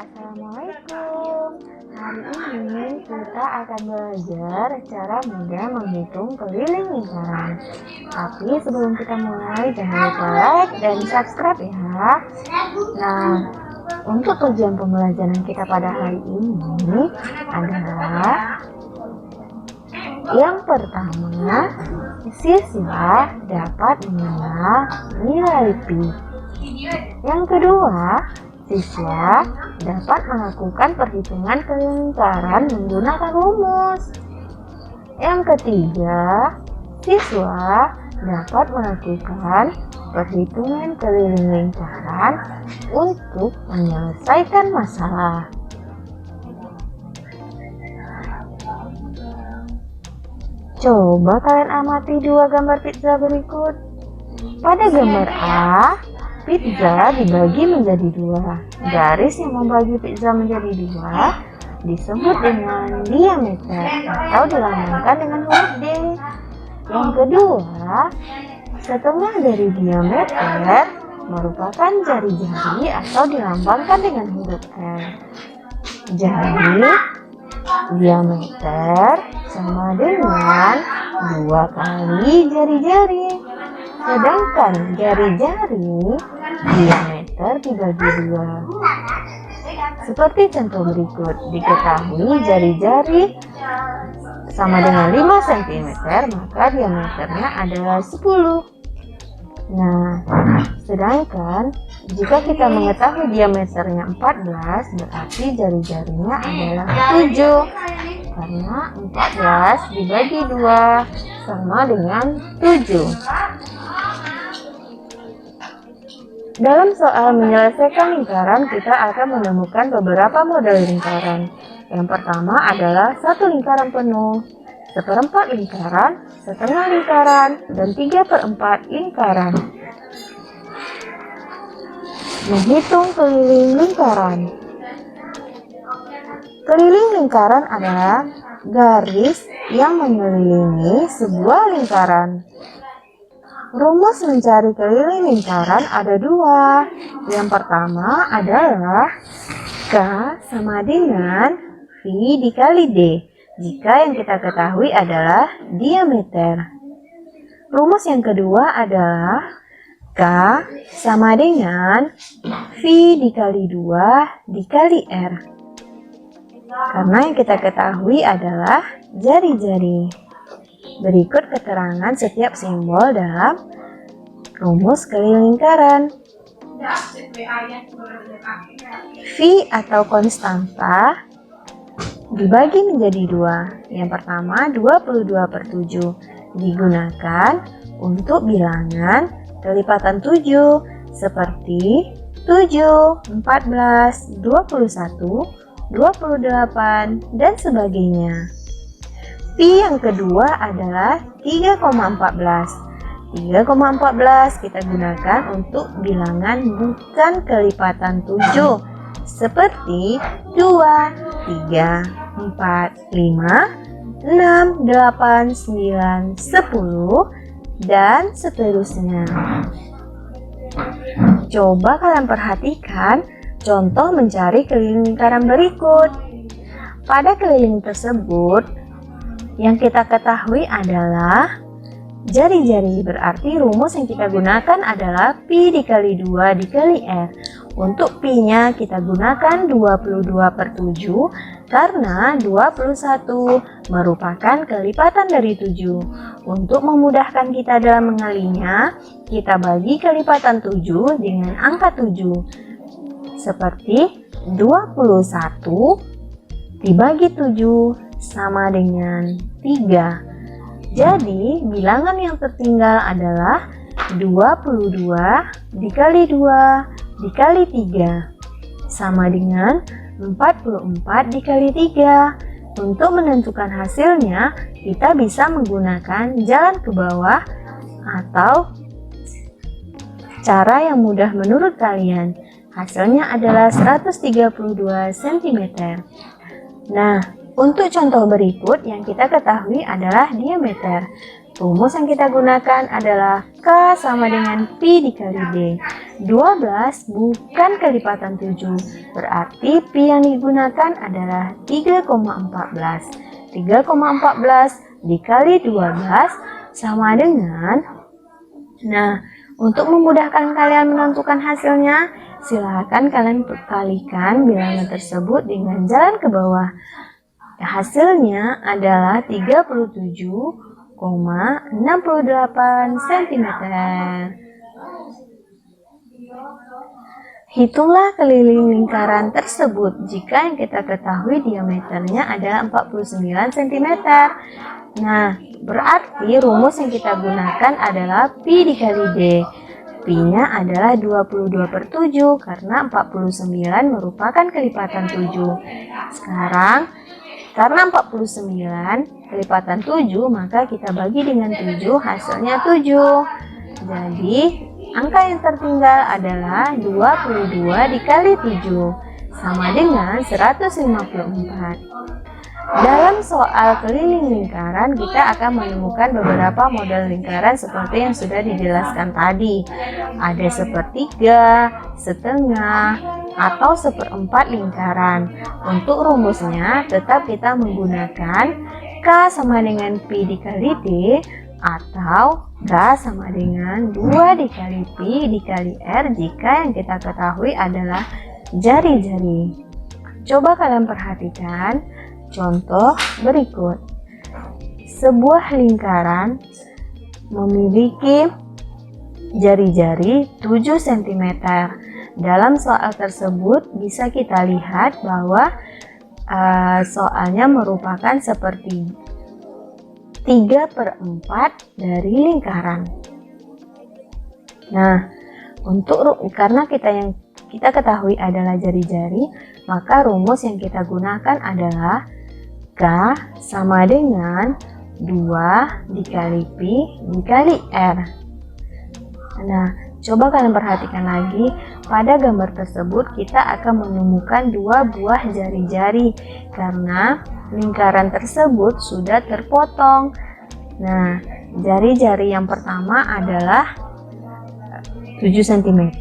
Assalamualaikum. Hari ini kita akan belajar cara mudah menghitung keliling lingkaran. Tapi sebelum kita mulai, jangan lupa like dan subscribe ya. Nah, untuk tujuan pembelajaran kita pada hari ini adalah yang pertama, siswa dapat mengenal nilai pi. Yang kedua, siswa dapat melakukan perhitungan keliling lingkaran menggunakan rumus. Yang ketiga, siswa dapat melakukan perhitungan keliling lingkaran untuk menyelesaikan masalah. Coba kalian amati dua gambar pizza berikut. Pada gambar A, pizza dibagi menjadi dua. Garis yang membagi pizza menjadi dua disebut dengan diameter atau dilambangkan dengan huruf D. Yang kedua, setengah dari diameter merupakan jari-jari atau dilambangkan dengan huruf L. Jadi, diameter sama dengan 2 kali jari-jari. Sedangkan jari-jari diameter dibagi 2. Seperti contoh berikut, diketahui jari-jari sama dengan 5 cm, maka diameternya adalah 10. Nah, sedangkan jika kita mengetahui diameternya 14, berarti jari-jarinya adalah 7. Karena 14 dibagi 2 sama dengan 7. Dalam soal menyelesaikan lingkaran, kita akan menemukan beberapa model lingkaran. Yang pertama adalah satu lingkaran penuh, seperempat lingkaran, setengah lingkaran, dan 3/4 lingkaran. Menghitung keliling lingkaran. Keliling lingkaran adalah garis yang mengelilingi sebuah lingkaran. Rumus mencari keliling lingkaran ada dua. Yang pertama adalah K sama dengan V dikali D, jika yang kita ketahui adalah diameter. Rumus yang kedua adalah K sama dengan V dikali 2 dikali R. Karena yang kita ketahui adalah jari-jari. Berikut keterangan setiap simbol dalam rumus keliling lingkaran. V atau konstanta dibagi menjadi 2. Yang pertama 22/7 digunakan untuk bilangan kelipatan 7 seperti 7, 14, 21, 28, dan sebagainya. Pi yang kedua adalah 3,14. 3,14 kita gunakan untuk bilangan bukan kelipatan 7 seperti 2, 3, 4, 5, 6, 8, 9, 10, dan seterusnya. Coba kalian perhatikan contoh mencari keliling lingkaran berikut. Pada keliling tersebut, yang kita ketahui adalah jari-jari, berarti rumus yang kita gunakan adalah pi dikali 2 dikali R. Untuk pi-nya kita gunakan 22/7 karena 21 merupakan kelipatan dari 7. Untuk memudahkan kita dalam mengalinya, kita bagi kelipatan 7 dengan angka 7. Seperti 21 dibagi 7 sama dengan 3. Jadi, bilangan yang tertinggal adalah 22 dikali 2 dikali 3 sama dengan 44 dikali 3. Untuk menentukan hasilnya, kita bisa menggunakan jalan ke bawah atau cara yang mudah menurut kalian. Hasilnya adalah 132 cm. Nah, untuk contoh berikut yang kita ketahui adalah diameter. Rumus yang kita gunakan adalah K sama dengan Pi dikali D. 12 bukan kelipatan 7, berarti Pi yang digunakan adalah 3,14. 3,14 dikali 12 sama dengan, nah, untuk memudahkan kalian menentukan hasilnya, silakan kalian kalikan bilangan tersebut dengan jalan ke bawah. Hasilnya adalah 37,68 cm. Hitunglah keliling lingkaran tersebut jika yang kita ketahui diameternya adalah 49 cm. Nah, berarti rumus yang kita gunakan adalah Pi dikali D. Pi-nya adalah 22/7 karena 49 merupakan kelipatan 7. Sekarang, karena 49 kelipatan 7, maka kita bagi dengan 7, hasilnya 7. Jadi, angka yang tertinggal adalah 22 dikali 7, sama dengan 154. Dalam soal keliling lingkaran, kita akan menemukan beberapa model lingkaran seperti yang sudah dijelaskan tadi. Ada sepertiga, setengah, atau seperempat lingkaran. Untuk rumusnya, tetap kita menggunakan K sama dengan Pi dikali D, atau K sama dengan 2 dikali Pi dikali R jika yang kita ketahui adalah jari-jari. Coba kalian perhatikan contoh berikut. Sebuah lingkaran memiliki jari-jari 7 cm. Dalam soal tersebut bisa kita lihat bahwa soalnya merupakan seperti 3/4 dari lingkaran. Nah, karena kita ketahui adalah jari-jari, maka rumus yang kita gunakan adalah K sama dengan 2 dikali Pi dikali R. Nah, coba kalian perhatikan lagi, pada gambar tersebut kita akan menemukan 2 buah jari-jari karena lingkaran tersebut sudah terpotong. Nah, jari-jari yang pertama adalah 7 cm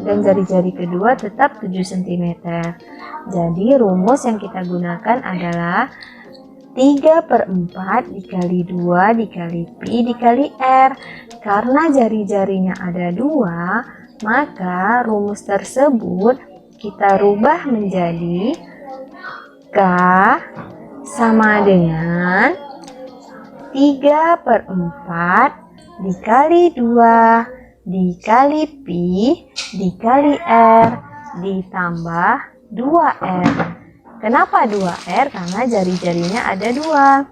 dan jari-jari kedua tetap 7 cm. Jadi rumus yang kita gunakan adalah 3/4 dikali 2 dikali Pi dikali R. Karena jari-jarinya ada 2, maka rumus tersebut kita rubah menjadi K sama dengan 3/4 dikali 2 dikali Pi dikali R ditambah 2R. Kenapa 2R? Karena jari-jarinya ada 2.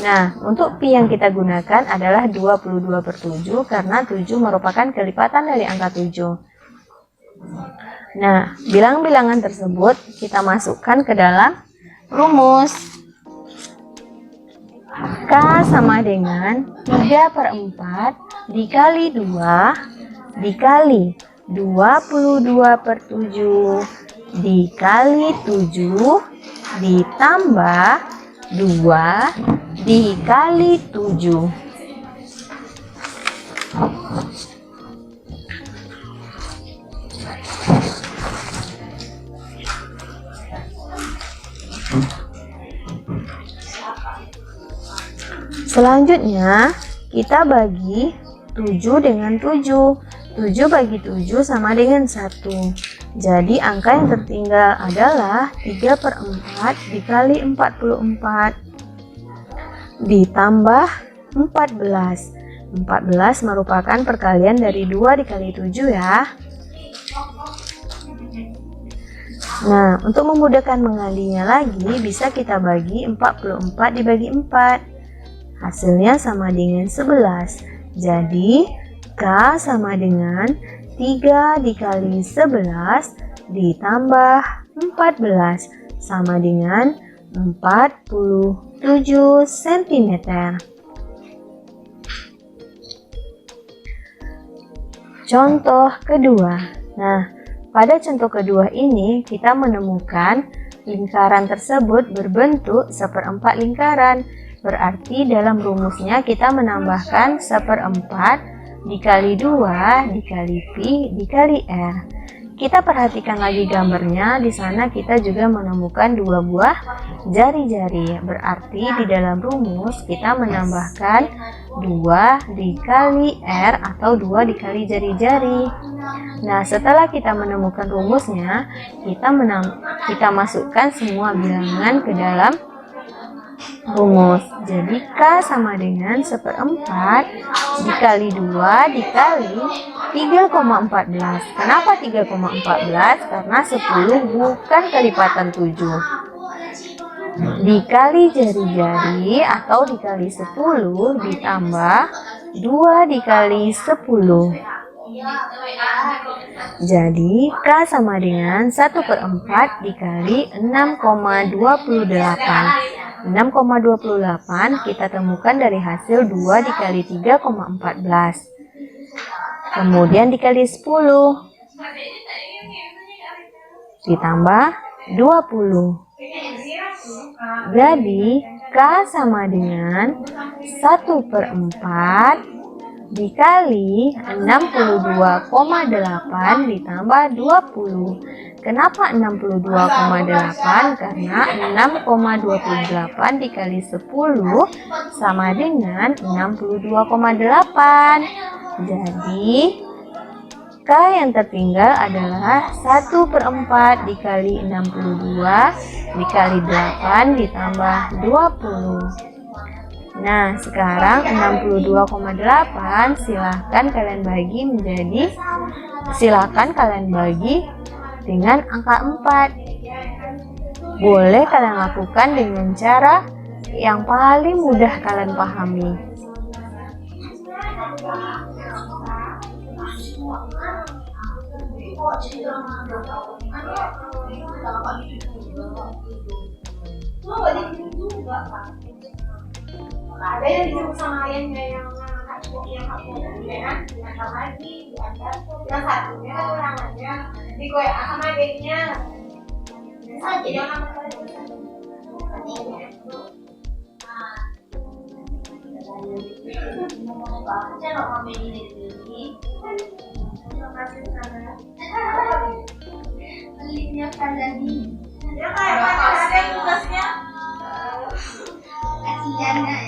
Nah, untuk Pi yang kita gunakan adalah 22/7 karena 7 merupakan kelipatan dari angka 7. Nah, bilangan-bilangan tersebut kita masukkan ke dalam rumus. K sama dengan 3/4 dikali 2 dikali 22/7 dikali 7 ditambah 2 dikali 7. Selanjutnya kita bagi 7 dengan 7. 7 bagi 7 sama dengan 1. Jadi angka yang tertinggal adalah 3/4 dikali 44 ditambah 14. 14 merupakan perkalian dari 2 dikali 7 ya. Nah, untuk memudahkan mengalinya lagi, bisa kita bagi 44 dibagi 4. Hasilnya sama dengan 11. Jadi, K sama dengan 3 dikali 11 ditambah 14 sama dengan 47 cm. Contoh kedua. Nah, pada contoh kedua ini kita menemukan lingkaran tersebut berbentuk seperempat lingkaran. Berarti dalam rumusnya kita menambahkan 1/4 dikali 2 dikali pi dikali R. Kita perhatikan lagi gambarnya, di sana kita juga menemukan dua buah jari-jari. Berarti di dalam rumus kita menambahkan 2 dikali R atau 2 dikali jari-jari. Nah, setelah kita menemukan rumusnya, kita masukkan semua bilangan ke dalam rumus. Jadi K sama dengan 1/4 dikali 2 dikali 3,14. Kenapa 3,14? Karena 10 bukan kelipatan 7. Dikali jari-jari atau dikali 10 ditambah 2 dikali 10. Jadi K sama dengan 1/4 dikali 6,28. 6,28 kita temukan dari hasil 2 dikali 3,14. Kemudian dikali 10 ditambah 20. Jadi K sama dengan 1/4 dikali 62,8 ditambah 20. Kenapa 62,8? Karena 6,28 dikali 10 sama dengan 62,8. Jadi K yang tertinggal adalah 1/4 dikali 62 dikali 8 ditambah 20. Nah, sekarang 62,8 silahkan kalian bagi dengan angka 4. Boleh kalian lakukan dengan cara yang paling mudah kalian pahami. Ada yang disebut sama ayahnya yang lagi yang satunya ulangannya di WA sama adiknya jadi orang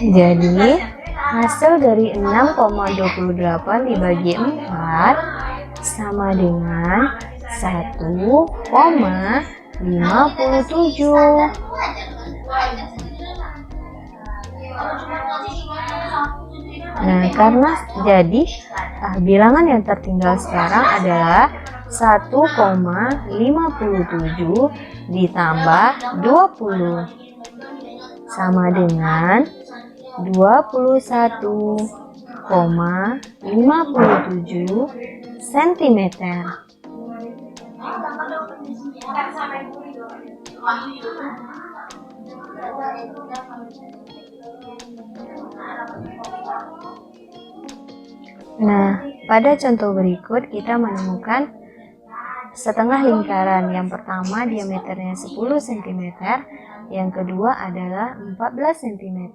Jadi hasil dari 6,28 dibagi 4 sama dengan 1,57. Nah, karena jadi bilangan yang tertinggal sekarang adalah 1,57 ditambah 20 sama dengan 21,57 cm. Nah, pada contoh berikut kita menemukan setengah lingkaran. Yang pertama diameternya 10 cm, yang kedua adalah 14 cm.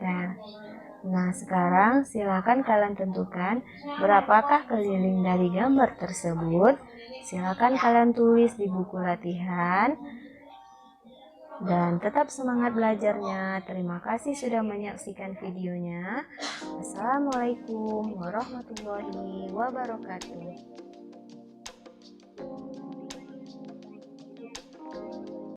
Nah, sekarang silakan kalian tentukan berapakah keliling dari gambar tersebut. Silakan kalian tulis di buku latihan. Dan tetap semangat belajarnya. Terima kasih sudah menyaksikan videonya. Assalamualaikum warahmatullahi wabarakatuh.